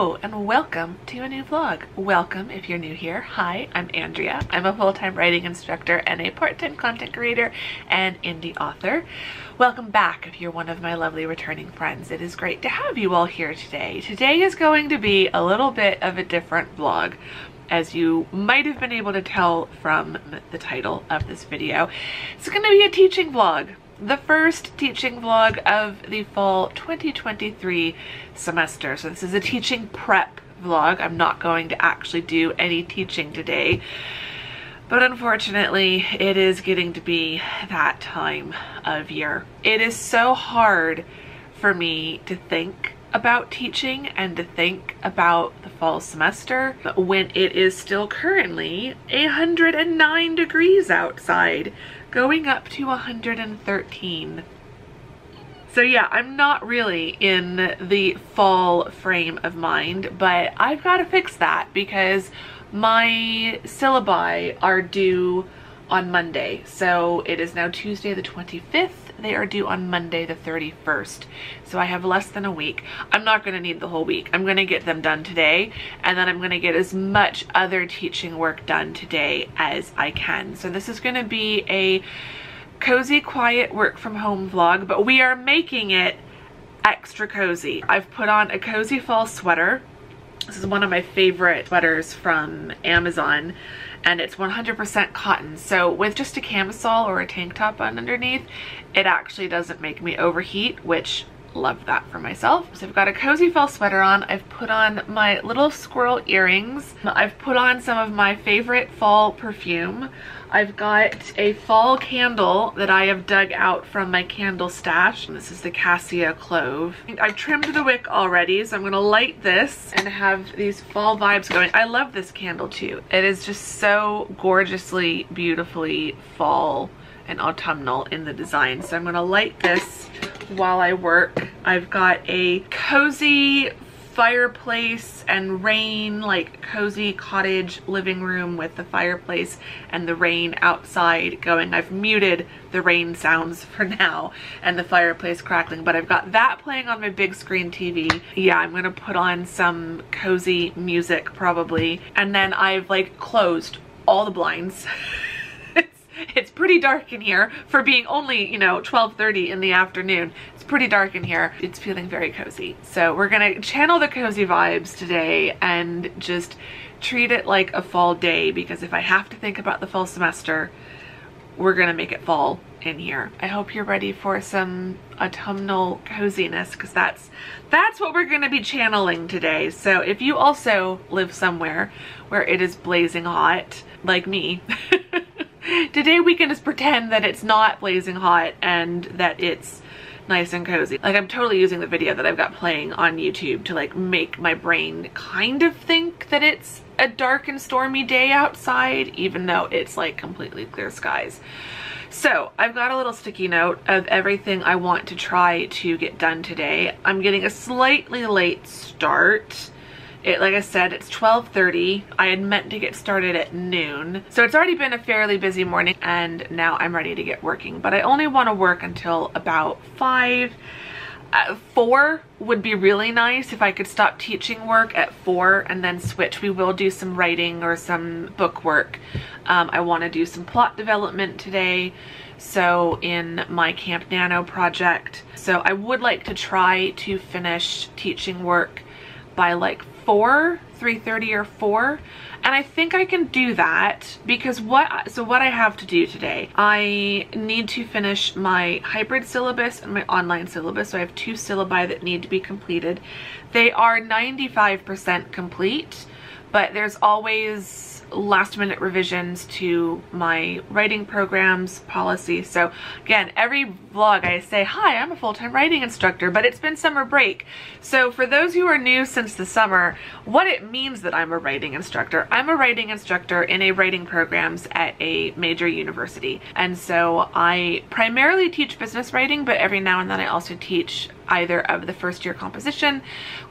Hello and welcome to a new vlog. Welcome if you're new here. Hi, I'm Andrea. I'm a full-time writing instructor and a part-time content creator and indie author. Welcome back if you're one of my lovely returning friends. It is great to have you all here today. Today is going to be a little bit of a different vlog, as you might have been able to tell from the title of this video. It's going to be a teaching vlog. The first teaching vlog of the fall 2023 semester. So this is a teaching prep vlog. I'm not going to actually do any teaching today, but unfortunately it is getting to be that time of year. It is so hard for me to think about teaching and to think about the fall semester when it is still currently 109 degrees outside, going up to 113. So yeah, I'm not really in the fall frame of mind, but I've got to fix that because my syllabi are due on Monday. So it is now Tuesday the 25th. They are due on Monday the 31st. So I have less than a week. I'm not going to need the whole week. I'm going to get them done today, and then I'm going to get as much other teaching work done today as I can. So this is going to be a cozy, quiet work from home vlog, but we are making it extra cozy. I've put on a cozy fall sweater. This is one of my favorite sweaters from Amazon, and it's 100% cotton. So with just a camisole or a tank top on underneath, it actually doesn't make me overheat, which love that for myself. So I've got a cozy fall sweater on. I've put on my little squirrel earrings. I've put on some of my favorite fall perfume. I've got a fall candle that I have dug out from my candle stash. This is the Cassia Clove. I've trimmed the wick already, so I'm gonna light this and have these fall vibes going. I love this candle too. It is just so gorgeously, beautifully fall and autumnal in the design. So I'm gonna light this while I work. I've got a cozy fireplace and rain, like cozy cottage living room with the fireplace and the rain outside going. I've muted the rain sounds for now and the fireplace crackling, but I've got that playing on my big screen TV. Yeah, I'm gonna put on some cozy music probably. And then I've like closed all the blinds. It's pretty dark in here for being only, you know, 12:30 in the afternoon. It's pretty dark in here. It's feeling very cozy. So we're gonna channel the cozy vibes today and just treat it like a fall day, because if I have to think about the fall semester, we're gonna make it fall in here. I hope you're ready for some autumnal coziness, because that's what we're gonna be channeling today. So if you also live somewhere where it is blazing hot, like me, today we can just pretend that it's not blazing hot and that it's nice and cozy. Like, I'm totally using the video that I've got playing on YouTube to like make my brain kind of think that it's a dark and stormy day outside, even though it's like completely clear skies. So I've got a little sticky note of everything I want to try to get done today. I'm getting a slightly late start. Like I said, it's 12:30. I had meant to get started at noon. So it's already been a fairly busy morning, and now I'm ready to get working. But I only want to work until about 5. 4 would be really nice if I could stop teaching work at 4 and then switch. We will do some writing or some book work. I want to do some plot development today, so in my Camp Nano project. So I would like to try to finish teaching work by like 3:30 or 4, and I think I can do that because what I have to do today, I need to finish my hybrid syllabus and my online syllabus. So I have 2 syllabi that need to be completed. They are 95% complete, but there's always last minute revisions to my writing programs policy. So again, every vlog I say, hi, I'm a full-time writing instructor, but it's been summer break. So for those who are new since the summer, what it means that I'm a writing instructor, I'm a writing instructor in a writing programs at a major university. And so I primarily teach business writing, but every now and then I also teach either of the first year composition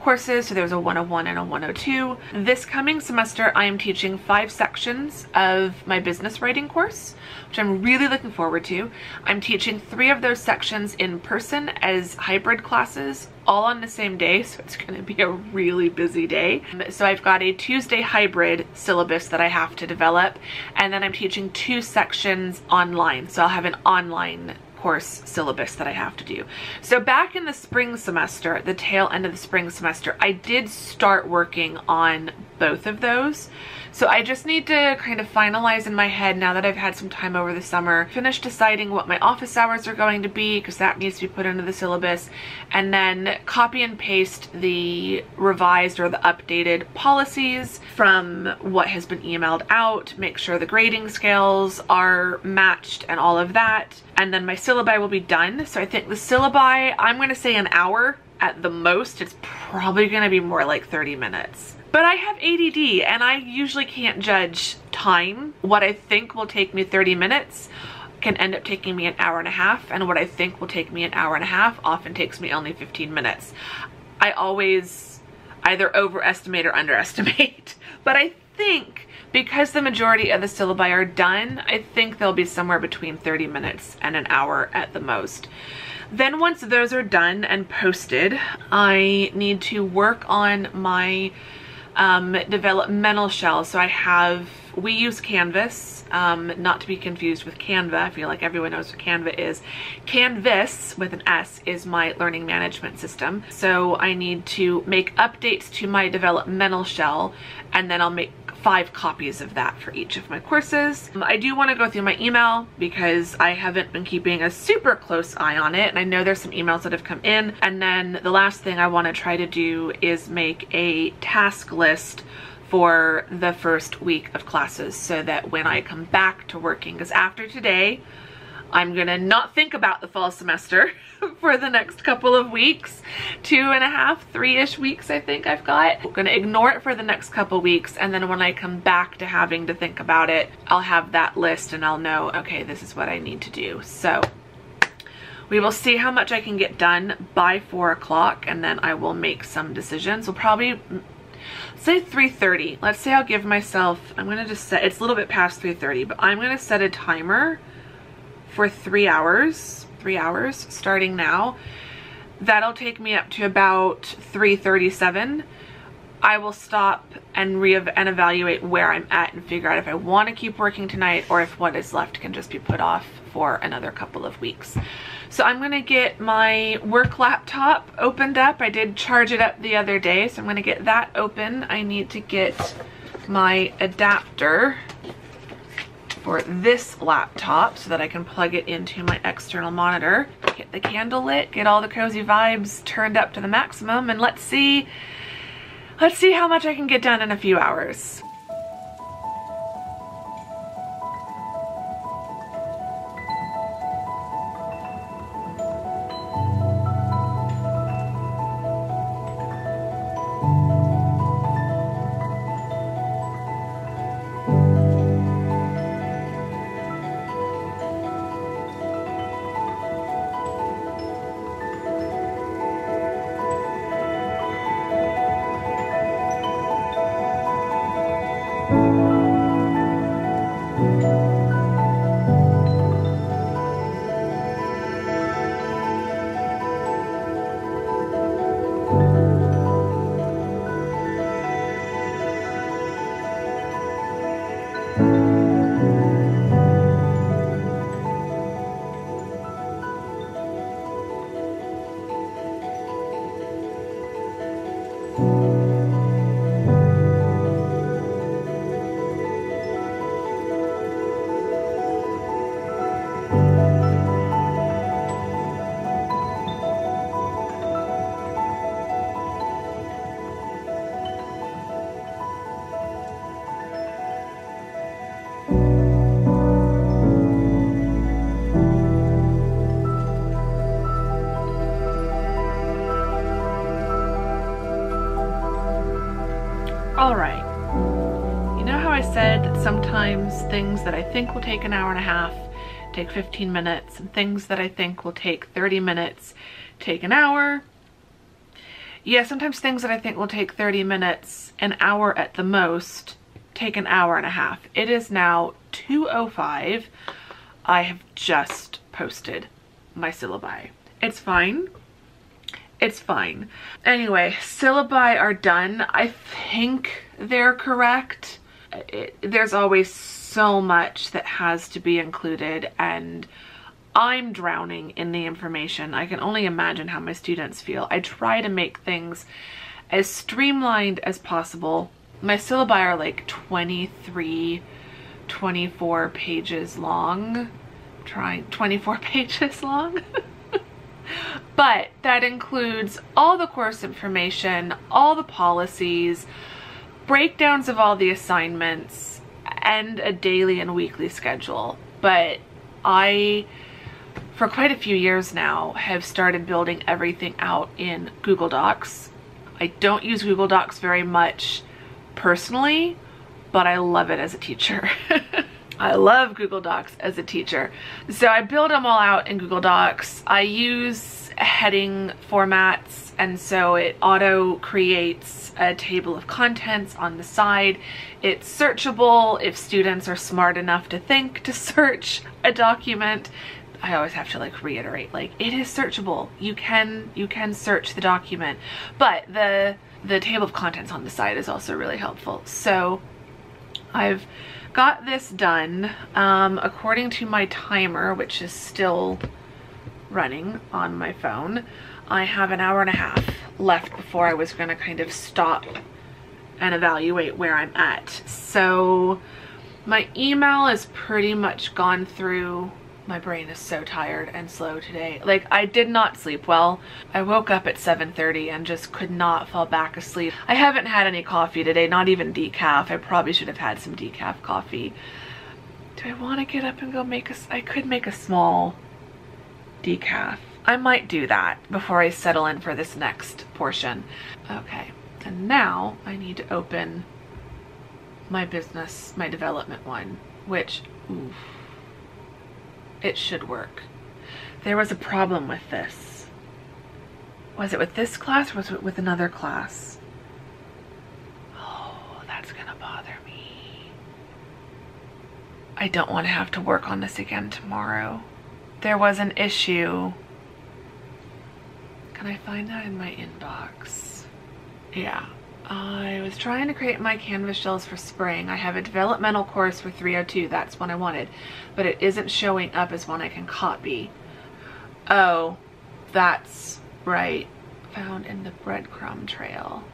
courses. So there's a 101 and a 102. This coming semester, I am teaching 5 5 sections of my business writing course, which I'm really looking forward to. I'm teaching 3 of those sections in person as hybrid classes, all on the same day, so it's going to be a really busy day. So I've got a Tuesday hybrid syllabus that I have to develop, and then I'm teaching 2 sections online, so I'll have an online course syllabus that I have to do. So back in the spring semester, the tail end of the spring semester, I did start working on both of those. So I just need to kind of finalize in my head, now that I've had some time over the summer, finish deciding what my office hours are going to be, because that needs to be put into the syllabus, and then copy and paste the revised or the updated policies from what has been emailed out, make sure the grading scales are matched and all of that. And then my syllabi will be done. So I think the syllabi, I'm going to say an hour at the most. It's probably going to be more like 30 minutes. But I have ADD and I usually can't judge time. What I think will take me 30 minutes can end up taking me an hour and a half, and what I think will take me an hour and a half often takes me only 15 minutes. I always either overestimate or underestimate. But I think because the majority of the syllabi are done, I think they'll be somewhere between 30 minutes and an hour at the most. Then once those are done and posted, I need to work on my developmental shell. So we use Canvas, not to be confused with Canva. I feel like everyone knows what Canva is. Canvas with an S is my learning management system. So I need to make updates to my developmental shell, and then I'll make 5 copies of that for each of my courses. I do want to go through my email because I haven't been keeping a super close eye on it, and I know there's some emails that have come in. And then the last thing I want to try to do is make a task list for the first week of classes, so that when I come back to working, because after today I'm gonna not think about the fall semester for the next couple of weeks, 2.5, 3-ish weeks I think I've got. I'm gonna ignore it for the next couple weeks, and then when I come back to having to think about it, I'll have that list and I'll know, okay, this is what I need to do. So we will see how much I can get done by 4 o'clock, and then I will make some decisions. We'll probably say 3:30. Let's say I'll give myself, I'm gonna just set, it's a little bit past 3:30, but I'm gonna set a timer for 3 hours starting now. That'll take me up to about 3:37. I will stop and evaluate where I'm at and figure out if I want to keep working tonight or if what is left can just be put off for another couple of weeks. So I'm going to get my work laptop opened up. I did charge it up the other day, so I'm going to get that open. I need to get my adapter for this laptop so that I can plug it into my external monitor. Get the candle lit, get all the cozy vibes turned up to the maximum, and let's see how much I can get done in a few hours. All right, you know how I said that sometimes things that I think will take an hour and a half take 15 minutes, and things that I think will take 30 minutes take an hour? Yeah, sometimes things that I think will take 30 minutes, an hour at the most, take an hour and a half. It is now 2:05. I have just posted my syllabi. It's fine. It's fine. Anyway, syllabi are done. I think they're correct. There's always so much that has to be included, and I'm drowning in the information. I can only imagine how my students feel. I try to make things as streamlined as possible. My syllabi are like 23, 24 pages long. Trying 24 pages long. But that includes all the course information, all the policies, breakdowns of all the assignments, and a daily and weekly schedule. But I, for quite a few years now, have started building everything out in Google Docs. I don't use Google Docs very much personally, but I love it as a teacher. I love Google Docs as a teacher. So I build them all out in Google Docs. I use heading formats, and so it auto creates a table of contents on the side. It's searchable if students are smart enough to think to search a document. I always have to like reiterate, like, it is searchable. You can search the document, but the table of contents on the side is also really helpful. So I've got this done according to my timer, which is still running on my phone. I have an hour and a half left before I was going to kind of stop and evaluate where I'm at. So my email is pretty much gone through. My brain is so tired and slow today. Like, I did not sleep well. I woke up at 7:30 and just could not fall back asleep. I haven't had any coffee today, not even decaf. I probably should have had some decaf coffee. Do I want to get up and go make I could make a small decaf. I might do that before I settle in for this next portion. Okay, and now I need to open my business, my development one, which, oof, it should work. There was a problem with this. Was it with this class or was it with another class? Oh, that's gonna bother me. I don't want to have to work on this again tomorrow. There was an issue. Can I find that in my inbox? Yeah. I was trying to create my Canvas shells for spring. I have a developmental course for 302. That's one I wanted, but it isn't showing up as one I can copy. Oh, that's right. Found in the breadcrumb trail.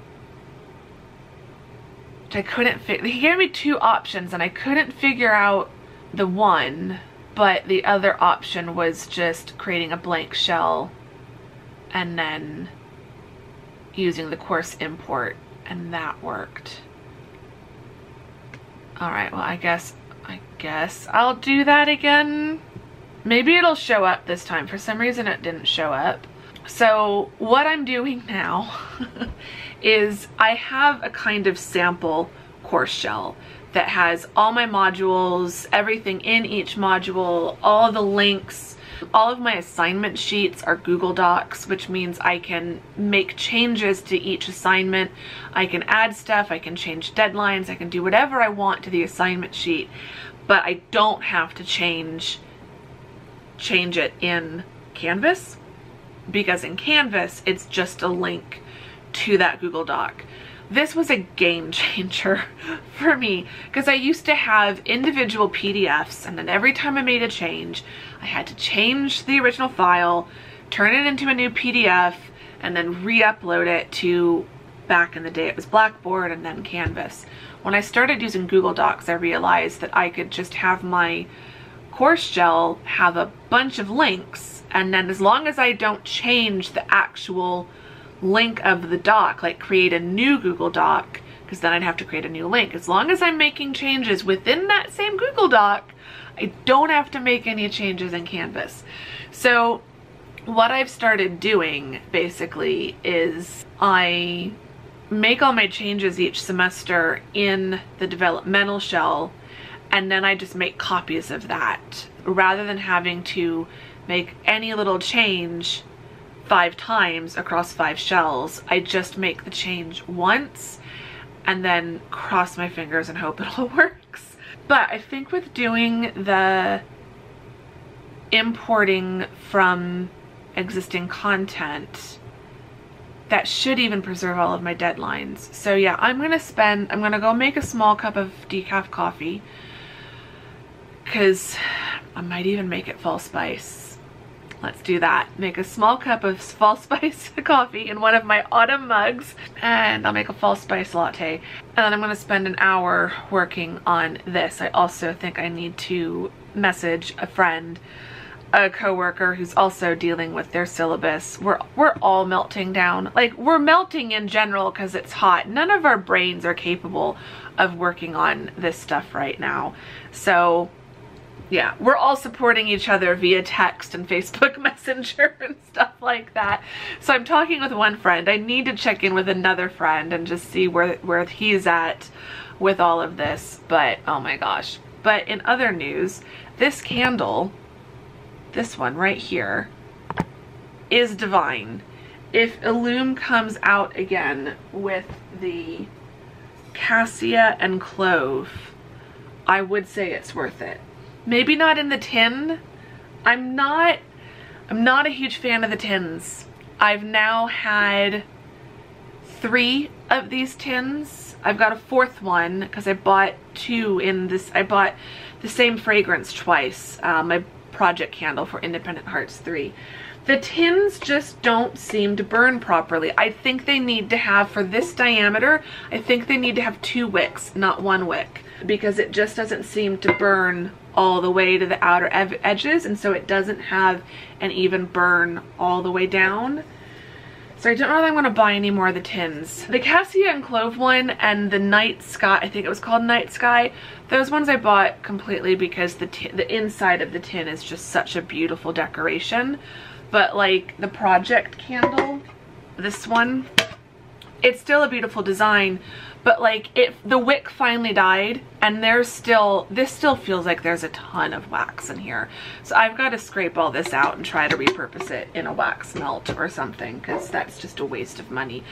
Which I couldn't he gave me two options and I couldn't figure out the one, but the other option was just creating a blank shell and then using the course import. And that worked. All right, well, I guess I'll do that again. Maybe it'll show up this time. For some reason it didn't show up. So what I'm doing now is I have a kind of sample course shell that has all my modules, everything in each module, all the links. All of my assignment sheets are Google Docs, which means I can make changes to each assignment. I can add stuff, I can change deadlines, I can do whatever I want to the assignment sheet, but I don't have to change it in Canvas, because in Canvas, it's just a link to that Google Doc. This was a game changer for me because I used to have individual PDFs, and then every time I made a change, I had to change the original file, turn it into a new PDF, and then re-upload it to, back in the day it was Blackboard and then Canvas. When I started using Google Docs, I realized that I could just have my course shell have a bunch of links, and then as long as I don't change the actual link of the doc, like create a new Google Doc, because then I'd have to create a new link. As long as I'm making changes within that same Google Doc, I don't have to make any changes in Canvas. So what I've started doing basically is I make all my changes each semester in the developmental shell, and then I just make copies of that rather than having to make any little change 5 times across 5 shells. I just make the change once, and then cross my fingers and hope it all works. But I think with doing the importing from existing content, that should even preserve all of my deadlines. So yeah, I'm gonna go make a small cup of decaf coffee, because I might even make it fall spice. Let's do that. Make a small cup of fall spice coffee in one of my autumn mugs, and I'll make a fall spice latte. And then I'm gonna spend an hour working on this. I also think I need to message a friend, a coworker who's also dealing with their syllabus. We're all melting down. Like, we're melting in general because it's hot. None of our brains are capable of working on this stuff right now. So yeah, we're all supporting each other via text and Facebook Messenger and stuff like that. So I'm talking with one friend. I need to check in with another friend and just see where he's at with all of this. But oh my gosh. But in other news, this candle, this one right here, is divine. If Illume comes out again with the cassia and clove, I would say it's worth it. Maybe not in the tin. I'm not a huge fan of the tins. I've now had 3 of these tins. I've got a 4th one because I bought 2 in this. I bought the same fragrance twice. My project candle for Independent Hearts 3. The tins just don't seem to burn properly. I think they need to have, for this diameter, I think they need to have 2 wicks, not 1 wick, because it just doesn't seem to burn all the way to the outer edges, and so it doesn't have an even burn all the way down. So I don't know if I'm going to buy any more of the tins. The cassia and clove one and the night sky, I think it was called night sky, those ones I bought completely because the inside of the tin is just such a beautiful decoration. But like the project candle, this one, it's still a beautiful design, but like the wick finally died, and this still feels like there's a ton of wax in here. So I've got to scrape all this out and try to repurpose it in a wax melt or something, because that's just a waste of money.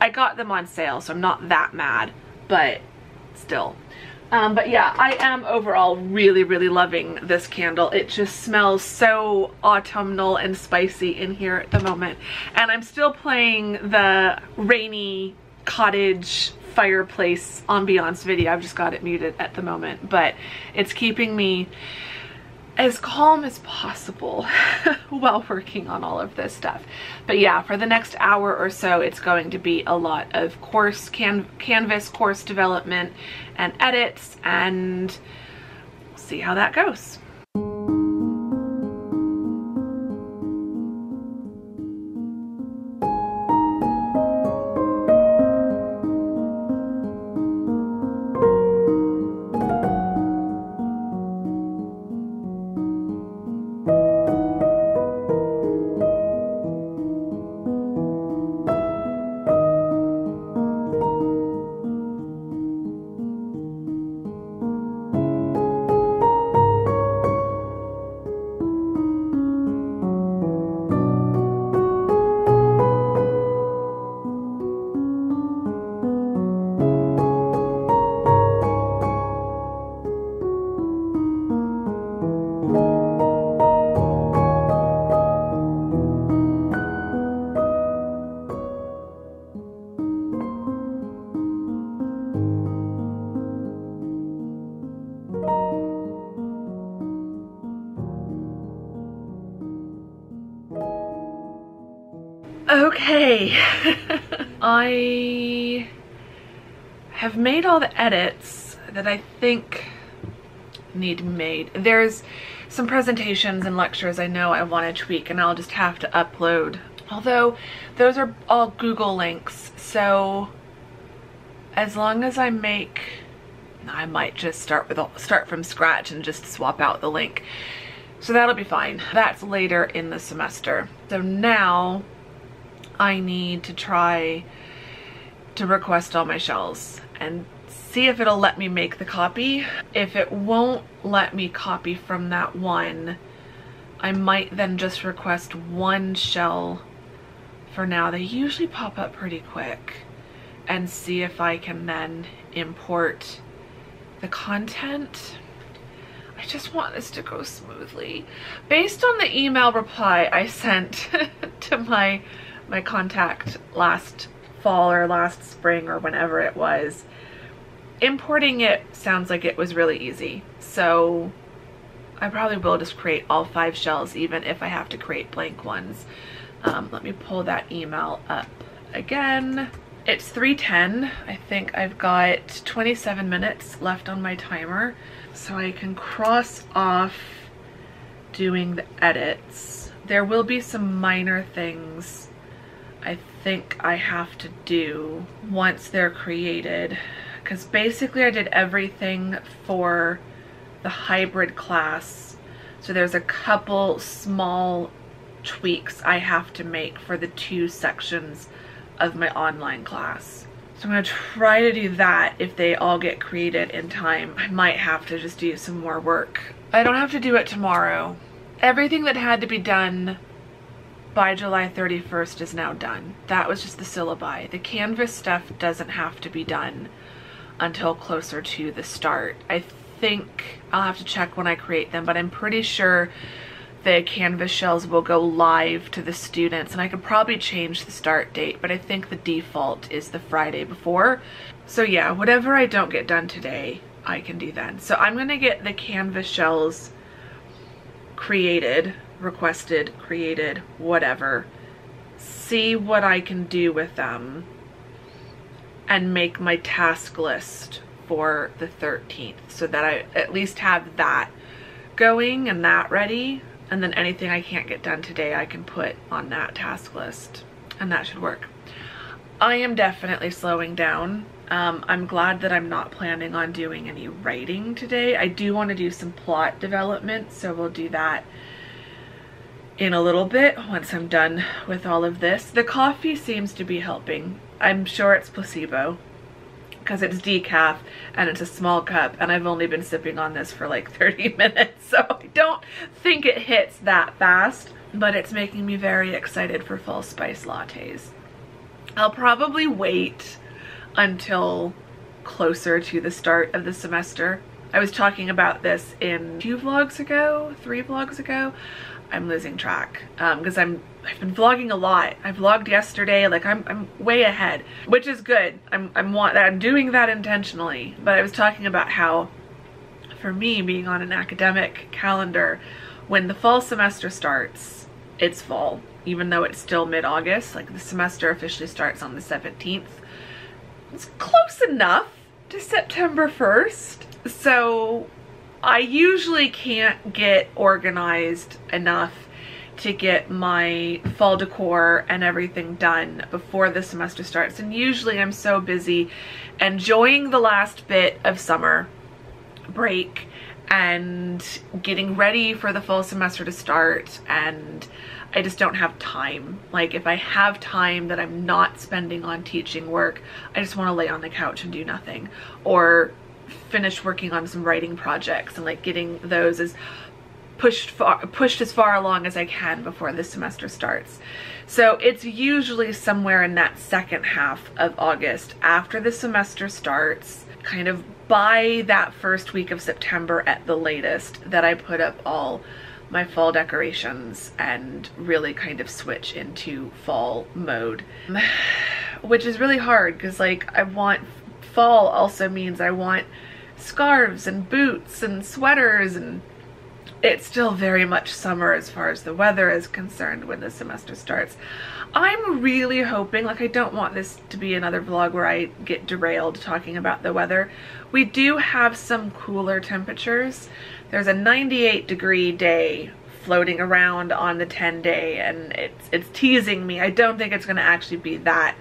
I got them on sale, so I'm not that mad, but still. But yeah, I am overall really, really loving this candle. It just smells so autumnal and spicy in here at the moment. And I'm still playing the rainy cottage fireplace ambiance video. I've just got it muted at the moment, but it's keeping me as calm as possible while working on all of this stuff. But yeah, for the next hour or so, it's going to be a lot of canvas course development and edits, and see how that goes. Okay, I have made all the edits that I think need to be made. There's some presentations and lectures I know I want to tweak, and I'll just have to upload. Although those are all Google links, so as long as I might just start from scratch and just swap out the link. So that'll be fine. That's later in the semester. So now I need to try to request all my shells and see if it'll let me make the copy. If it won't let me copy from that one, I might then just request one shell for now. They usually pop up pretty quick. and see if I can then import the content. I just want this to go smoothly. Based on the email reply I sent to my contact last fall or last spring or whenever it was, importing it sounds like it was really easy. So I probably will just create all 5 shells, even if I have to create blank ones. Let me pull that email up again. It's 3:10. I think I've got 27 minutes left on my timer, so I can cross off doing the edits. There will be some minor things I think I have to do once they're created, because basically I did everything for the hybrid class. So there's a couple small tweaks I have to make for the 2 sections of my online class. So I'm gonna try to do that if they all get created in time. I might have to just do some more work. I don't have to do it tomorrow. Everything that had to be done by July 31st is now done. That was just the syllabi. The Canvas stuff doesn't have to be done until closer to the start. I think I'll have to check when I create them, but I'm pretty sure the Canvas shells will go live to the students, and I could probably change the start date, but I think the default is the Friday before. So yeah, whatever I don't get done today, I can do then. So I'm gonna get the Canvas shells created, requested, created, whatever, see what I can do with them, and make my task list for the 13th so that I at least have that going and that ready. And then anything I can't get done today, I can put on that task list, and that should work. I am definitely slowing down. I'm glad that I'm not planning on doing any writing today. I do want to do some plot development, so we'll do that in a little bit once I'm done with all of this. The coffee seems to be helping. I'm sure it's placebo, because it's decaf and it's a small cup, and I've only been sipping on this for like 30 minutes, so I don't think it hits that fast, but it's making me very excited for full spice lattes. I'll probably wait until closer to the start of the semester. I was talking about this in 3 vlogs ago. I'm losing track because I've been vlogging a lot. I vlogged yesterday. Like I'm way ahead, which is good. I'm doing that intentionally. But I was talking about how, for me, being on an academic calendar, when the fall semester starts, it's fall, even though it's still mid-August. Like the semester officially starts on the 17th. It's close enough to September 1st. So I usually can't get organized enough to get my fall decor and everything done before the semester starts. And usually I'm so busy enjoying the last bit of summer break and getting ready for the fall semester to start, and I just don't have time. Like if I have time that I'm not spending on teaching work, I just want to lay on the couch and do nothing, or finish working on some writing projects and like getting those as pushed as far along as I can before the semester starts. So it's usually somewhere in that second half of August after the semester starts, kind of by that first week of September at the latest, that I put up all my fall decorations and really kind of switch into fall mode, which is really hard because like fall also means I want scarves and boots and sweaters, and it's still very much summer as far as the weather is concerned when the semester starts. I'm really hoping, like I don't want this to be another vlog where I get derailed talking about the weather. We do have some cooler temperatures. There's a 98-degree day floating around on the 10-day, and it's teasing me. I don't think it's going to actually be that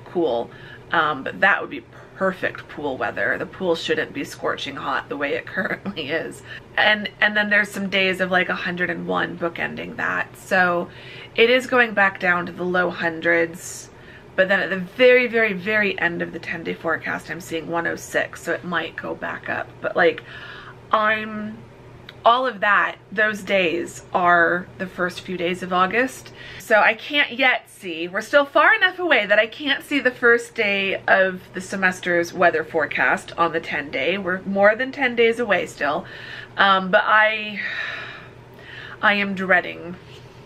cool, but that would be perfect pool weather. The pool shouldn't be scorching hot the way it currently is. And then there's some days of like 101 bookending that. So it is going back down to the low hundreds, but then at the very, very, very end of the 10-day forecast, I'm seeing 106, so it might go back up. But like, I'm all of that, those days are the first few days of August. So I can't yet see, we're still far enough away that I can't see the first day of the semester's weather forecast on the 10-day. We're more than 10 days away still. But I am dreading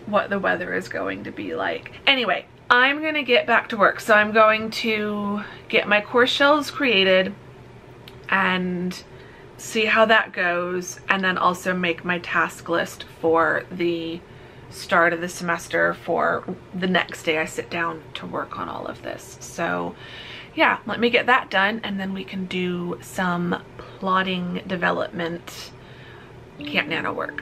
what the weather is going to be like. Anyway, I'm gonna get back to work. So I'm going to get my course shells created and see how that goes, and then also make my task list for the start of the semester for the next day I sit down to work on all of this. So yeah, let me get that done, and then we can do some plotting development Camp Nano work.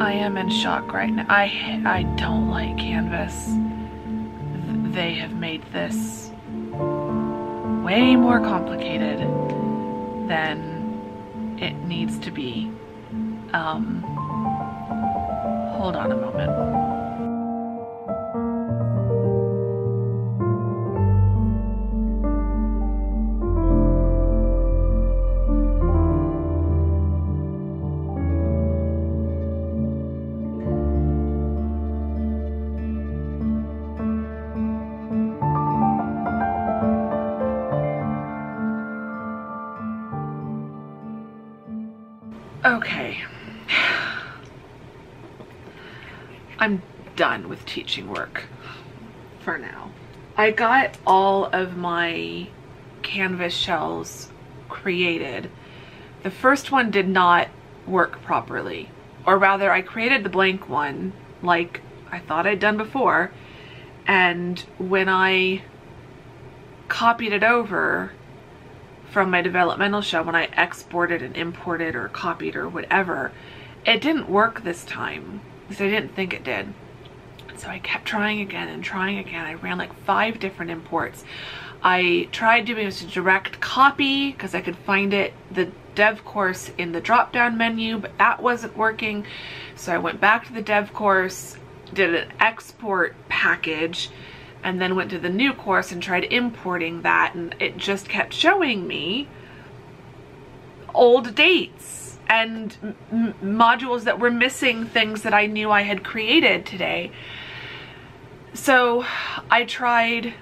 I am in shock right now. I don't like Canvas. They have made this way more complicated than it needs to be. Hold on a moment. Okay, I'm done with teaching work for now. I got all of my Canvas shells created. The first one did not work properly, or rather I created the blank one like I thought I'd done before, and when I copied it over from my developmental shell, when I exported and imported or copied or whatever, it didn't work this time because I didn't think it did. So I kept trying again and trying again. I ran like 5 different imports. I tried doing this direct copy because I could find it, the dev course, in the drop down menu, but that wasn't working. So I went back to the dev course, did an export package, and then went to the new course and tried importing that, and it just kept showing me old dates and modules that were missing things that I knew I had created today. So I tried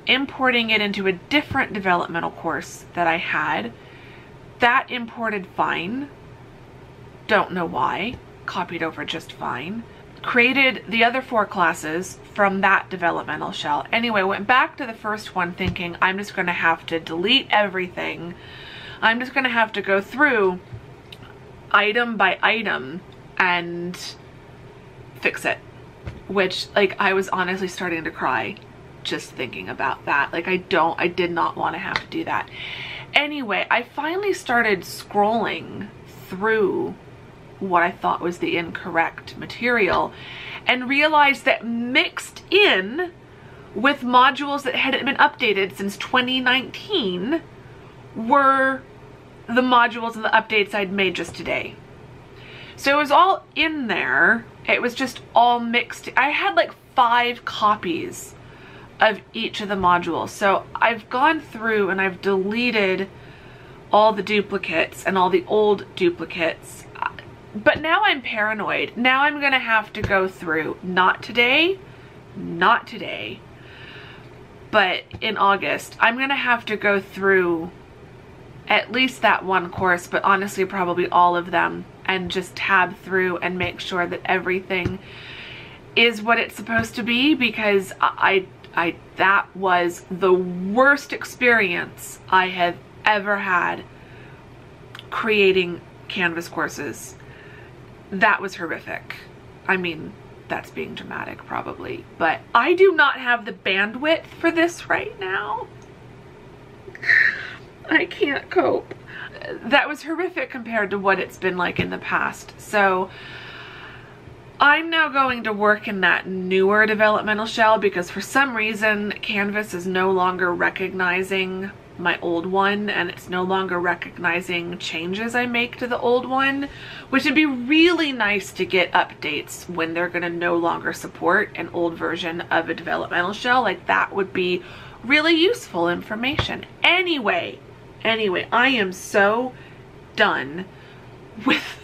importing it into a different developmental course that I had. That imported fine. Don't know why. Copied over just fine. Created the other 4 classes from that developmental shell. Anyway, went back to the first one thinking I'm just going to have to delete everything. I'm just going to have to go through item by item and fix it. Which, like, I was honestly starting to cry just thinking about that. Like, I did not want to have to do that. Anyway, I finally started scrolling through what I thought was the incorrect material and realized that mixed in with modules that hadn't been updated since 2019 were the modules and the updates I'd made just today. So it was all in there. It was just all mixed. I had like 5 copies of each of the modules. So I've gone through and I've deleted all the duplicates and all the old duplicates. But now I'm paranoid. Now I'm gonna have to go through, not today, but in August, I'm gonna have to go through at least that one course, but honestly probably all of them, and just tab through and make sure that everything is what it's supposed to be, because that was the worst experience I have ever had creating Canvas courses. That was horrific. I mean, that's being dramatic probably, but I do not have the bandwidth for this right now. I can't cope. That was horrific compared to what it's been like in the past. So I'm now going to work in that newer developmental shell because for some reason Canvas is no longer recognizing my old one, and it's no longer recognizing changes I make to the old one, which would be really nice to get updates when they're going to no longer support an old version of a developmental shell. Like, that would be really useful information. Anyway, I am so done with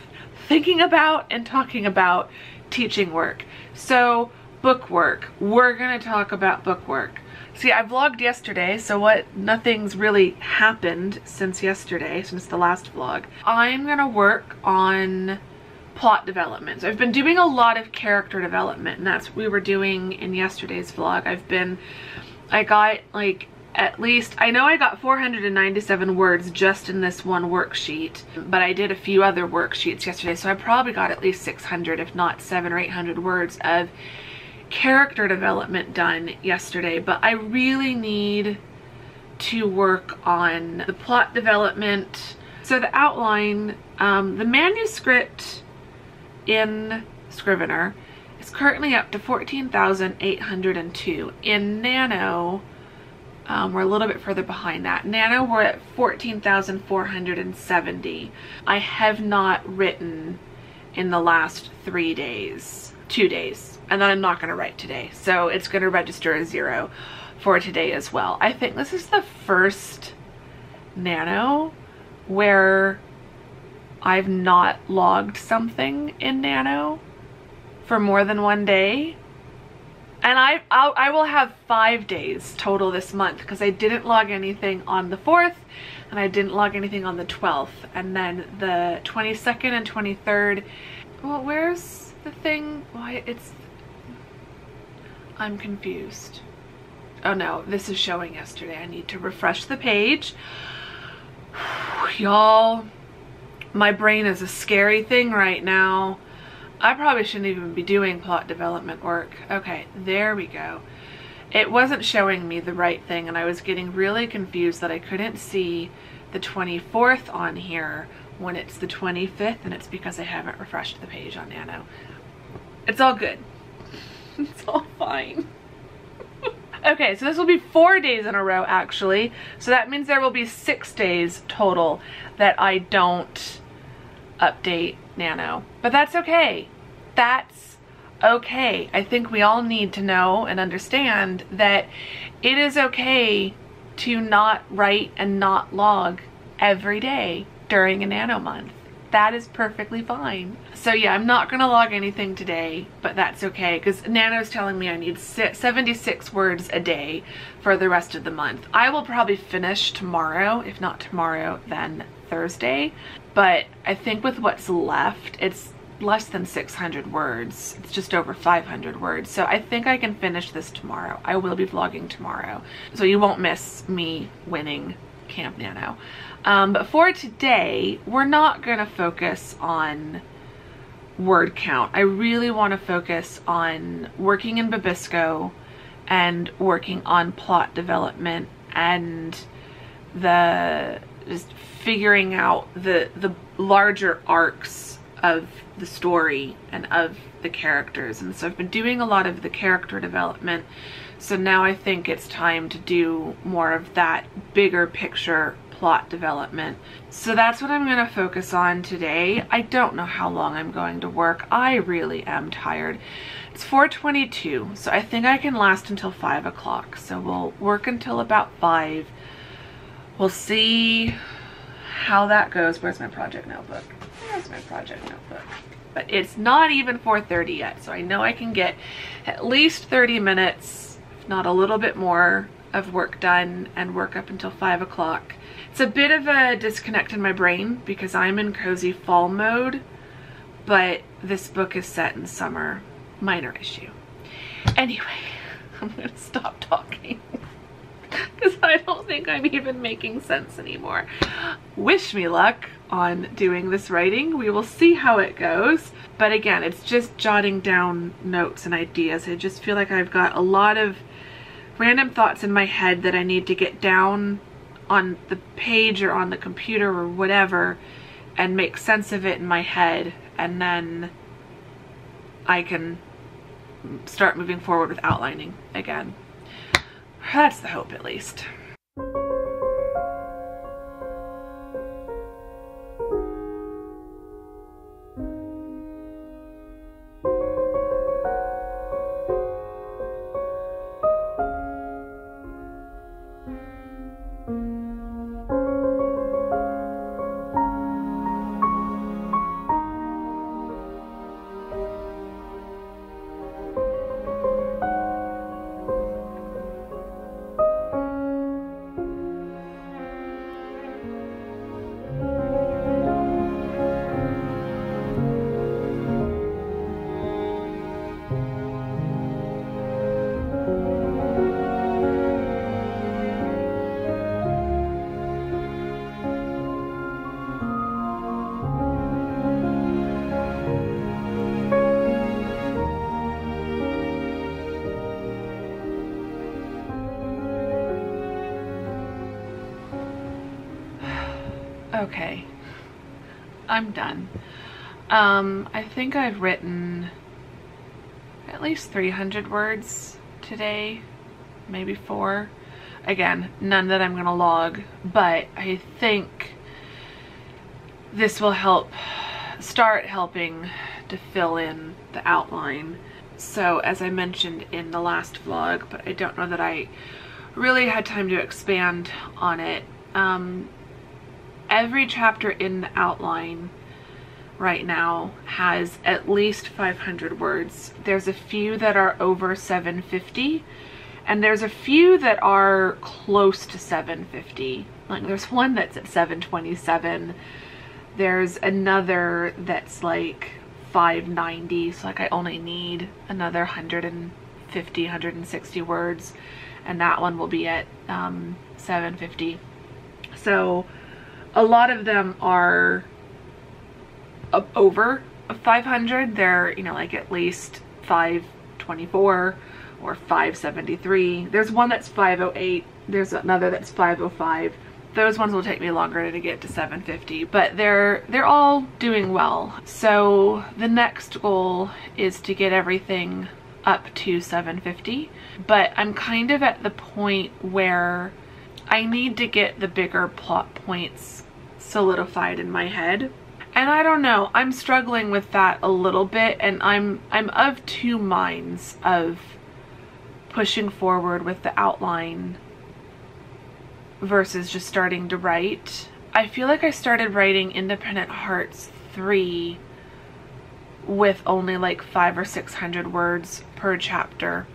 thinking about and talking about teaching work. So book work, we're gonna talk about book work. See, I vlogged yesterday, so nothing's really happened since yesterday, since the last vlog. I'm gonna work on plot development. So I've been doing a lot of character development, and that's what we were doing in yesterday's vlog. I got like at least, I know I got 497 words just in this one worksheet, but I did a few other worksheets yesterday, so I probably got at least 600, if not 700 or 800 words of character development done yesterday. But I really need to work on the plot development. So the outline, the manuscript in Scrivener is currently up to 14,802. In Nano, we're a little bit further behind that. Nano, we're at 14,470. I have not written in the last 3 days, 2 days, and then I'm not going to write today. So it's going to register as 0 for today as well. I think this is the first Nano where I've not logged something in Nano for more than 1 day. And I will have 5 days total this month because I didn't log anything on the 4th and I didn't log anything on the 12th. And then the 22nd and 23rd, well, where's the thing? Why I'm confused. Oh no, this is showing yesterday. I need to refresh the page. Y'all, my brain is a scary thing right now. I probably shouldn't even be doing plot development work. Okay, there we go. It wasn't showing me the right thing, and I was getting really confused that I couldn't see the 24th on here when it's the 25th, and it's because I haven't refreshed the page on Nano. It's all good. It's all fine. Okay, so this will be 4 days in a row, actually. So that means there will be 6 days total that I don't update Nano, but that's okay. That's okay. I think we all need to know and understand that it is okay to not write and not log every day during a Nano month. That is perfectly fine. So yeah, I'm not gonna log anything today, but that's okay because Nano's telling me I need 76 words a day for the rest of the month. I will probably finish tomorrow, if not tomorrow, then Thursday. But I think with what's left, it's less than 600 words. It's just over 500 words. So I think I can finish this tomorrow. I will be vlogging tomorrow. So you won't miss me winning Camp Nano. But for today, we're not going to focus on word count. I really want to focus on working in Babisco and working on plot development and just figuring out the larger arcs of the story and of the characters. And so I've been doing a lot of the character development, so now I think it's time to do more of that bigger picture plot development. So that's what I'm going to focus on today. I don't know how long I'm going to work. I really am tired. It's 4:22, so I think I can last until 5 o'clock. So we'll work until about 5. We'll see how that goes. Where's my project notebook? Where's my project notebook? But it's not even 4:30 yet, so I know I can get at least 30 minutes, if not a little bit more, of work done and work up until 5 o'clock. It's a bit of a disconnect in my brain because I'm in cozy fall mode, but this book is set in summer. Minor issue. Anyway, I'm gonna stop talking. because I don't think I'm even making sense anymore. Wish me luck on doing this writing. We will see how it goes. But again, it's just jotting down notes and ideas. I just feel like I've got a lot of random thoughts in my head that I need to get down on the page or on the computer or whatever and make sense of it in my head, and then I can start moving forward with outlining again. That's the hope, at least. Okay, I'm done. I think I've written at least 300 words today, maybe 4. Again, none that I'm gonna log, but I think this will start helping to fill in the outline. So as I mentioned in the last vlog, but I don't know that I really had time to expand on it, every chapter in the outline right now has at least 500 words. There's a few that are over 750, and there's a few that are close to 750. Like there's one that's at 727. There's another that's like 590, so like I only need another 150, 160 words, and that one will be at 750. So a lot of them are over 500. They're, you know, like at least 524 or 573. There's one that's 508. There's another that's 505. Those ones will take me longer to get to 750, but they're all doing well. So the next goal is to get everything up to 750, but I'm kind of at the point where I need to get the bigger plot points solidified in my head. And I don't know, I'm struggling with that a little bit, and I'm of two minds of pushing forward with the outline versus just starting to write. I feel like I started writing Independent Hearts 3 with only like 500 or 600 words per chapter,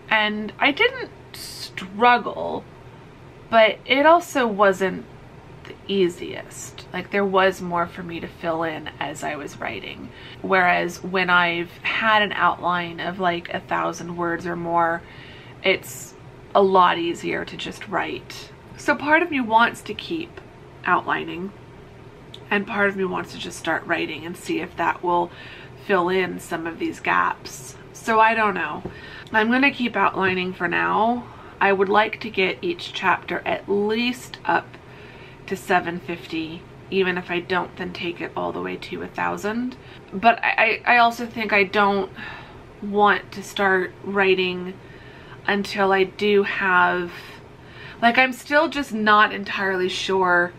and I didn't struggle, but it also wasn't the easiest. Like there was more for me to fill in as I was writing, whereas when I've had an outline of like 1,000 words or more, it's a lot easier to just write. So part of me wants to keep outlining, and part of me wants to just start writing and see if that will fill in some of these gaps. So I don't know. I'm going to keep outlining for now. I would like to get each chapter at least up to 750, even if I don't then take it all the way to 1,000. But I also think I don't want to start writing until I do have, like, I'm still just not entirely sure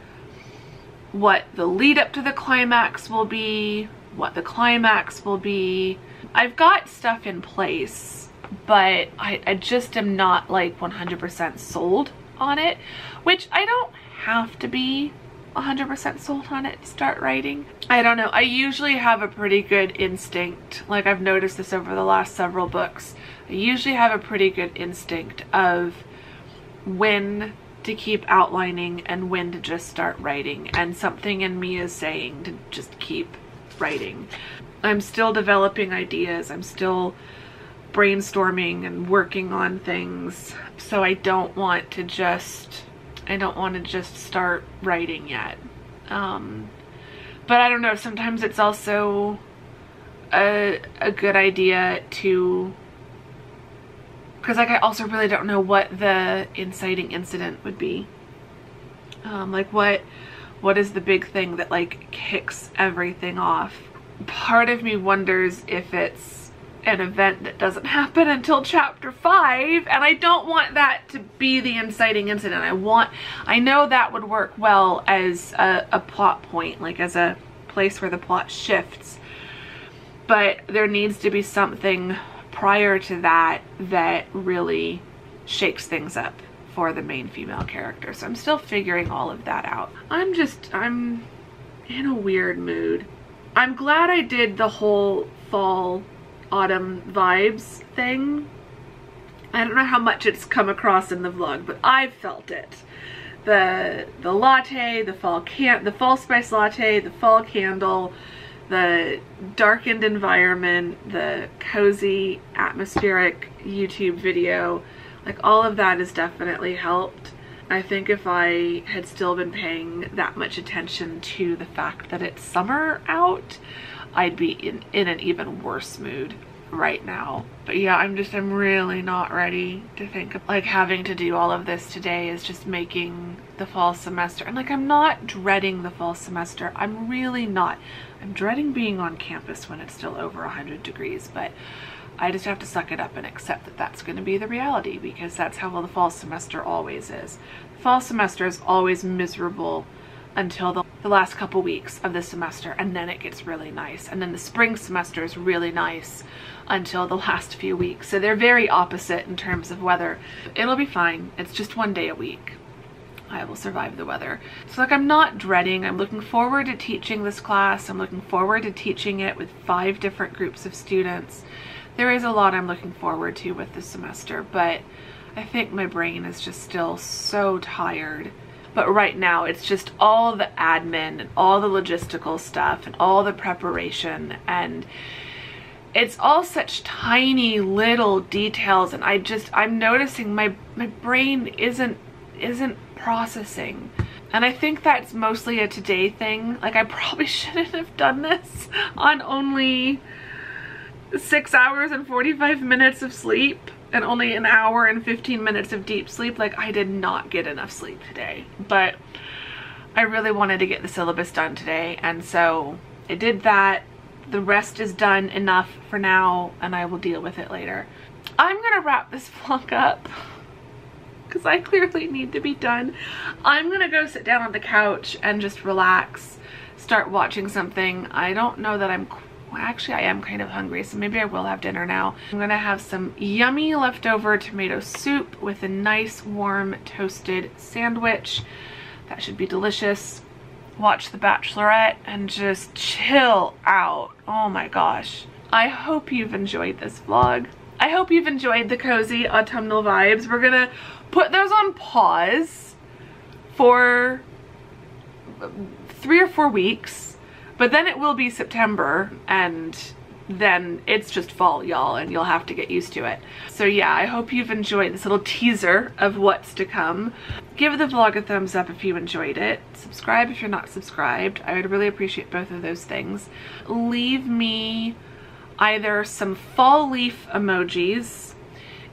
what the lead up to the climax will be, what the climax will be. I've got stuff in place, but I just am not like 100% sold on it, which I don't have to be 100% sold on it to start writing. I don't know. I usually have a pretty good instinct. Like I've noticed this over the last several books. I usually have a pretty good instinct of when to keep outlining and when to just start writing, and something in me is saying to just keep writing. I'm still developing ideas. I'm still brainstorming and working on things. So I don't want to just start writing yet. But I don't know, sometimes it's also a good idea to, because like I also really don't know what the inciting incident would be. Like what is the big thing that like kicks everything off? Part of me wonders if it's an event that doesn't happen until chapter 5, and I don't want that to be the inciting incident. I know that would work well as a plot point, like as a place where the plot shifts, but there needs to be something prior to that that really shakes things up for the main female character. So I'm still figuring all of that out. I'm in a weird mood. I'm glad I did the whole fall autumn vibes thing. I don't know how much it's come across in the vlog, but I've felt it. The latte, the fall spice latte, the fall candle, the darkened environment, the cozy atmospheric YouTube video, like all of that has definitely helped. I think if I had still been paying that much attention to the fact that it's summer out, I'd be in an even worse mood right now. But yeah, I'm really not ready to think of like having to do all of this today is just making the fall semester. And like, I'm not dreading the fall semester. I'm really not. I'm dreading being on campus when it's still over 100 degrees, but I just have to suck it up and accept that that's going to be the reality, because that's how the fall semester always is. The fall semester is always miserable until the last couple weeks of the semester, and then it gets really nice. And then the spring semester is really nice until the last few weeks. So they're very opposite in terms of weather. It'll be fine. It's just 1 day a week. I will survive the weather. So like, I'm not dreading. I'm looking forward to teaching this class. I'm looking forward to teaching it with 5 different groups of students. There is a lot I'm looking forward to with this semester, but I think my brain is just still so tired. But right now it's just all the admin and all the logistical stuff and all the preparation, and it's all such tiny little details, and I'm noticing my brain isn't processing. And I think that's mostly a today thing. Like, I probably shouldn't have done this on only 6 hours and 45 minutes of sleep and only an hour and 15 minutes of deep sleep. Like, I did not get enough sleep today, but I really wanted to get the syllabus done today, and so I did that. The rest is done enough for now, and I will deal with it later. I'm gonna wrap this vlog up because I clearly need to be done. I'm gonna go sit down on the couch and just relax, start watching something. I don't know that actually I am kind of hungry, so maybe I will have dinner now. I'm gonna have some yummy leftover tomato soup with a nice warm toasted sandwich. That should be delicious. Watch The Bachelorette and just chill out. Oh my gosh. I hope you've enjoyed this vlog. I hope you've enjoyed the cozy autumnal vibes. We're gonna put those on pause for 3 or 4 weeks, but then it will be September, and then it's just fall, y'all, and you'll have to get used to it. So yeah, I hope you've enjoyed this little teaser of what's to come. Give the vlog a thumbs up if you enjoyed it. Subscribe if you're not subscribed. I would really appreciate both of those things. Leave me either some fall leaf emojis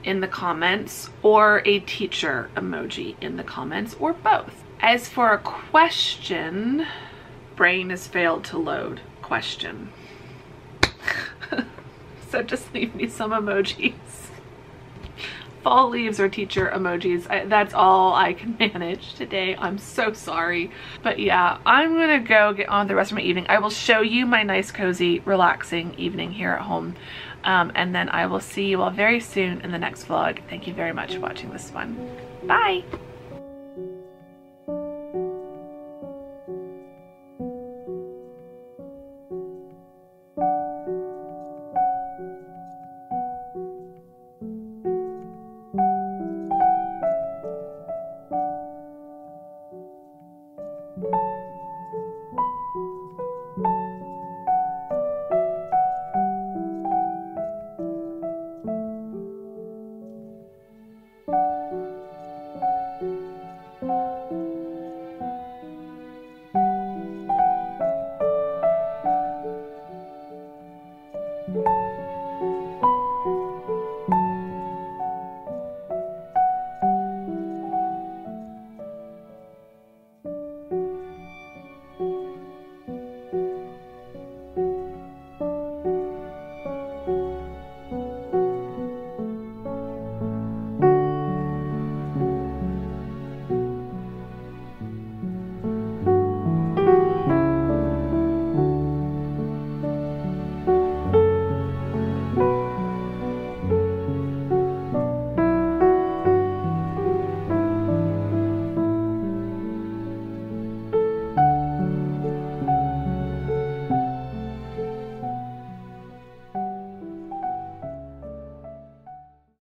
in the comments or a teacher emoji in the comments, or both. As for a question, brain has failed to load question. So just leave me some emojis. Fall leaves or teacher emojis. That's all I can manage today. I'm so sorry. But yeah, I'm gonna go get on the rest of my evening. I will show you my nice, cozy, relaxing evening here at home. And then I will see you all very soon in the next vlog. Thank you very much for watching this one. Bye!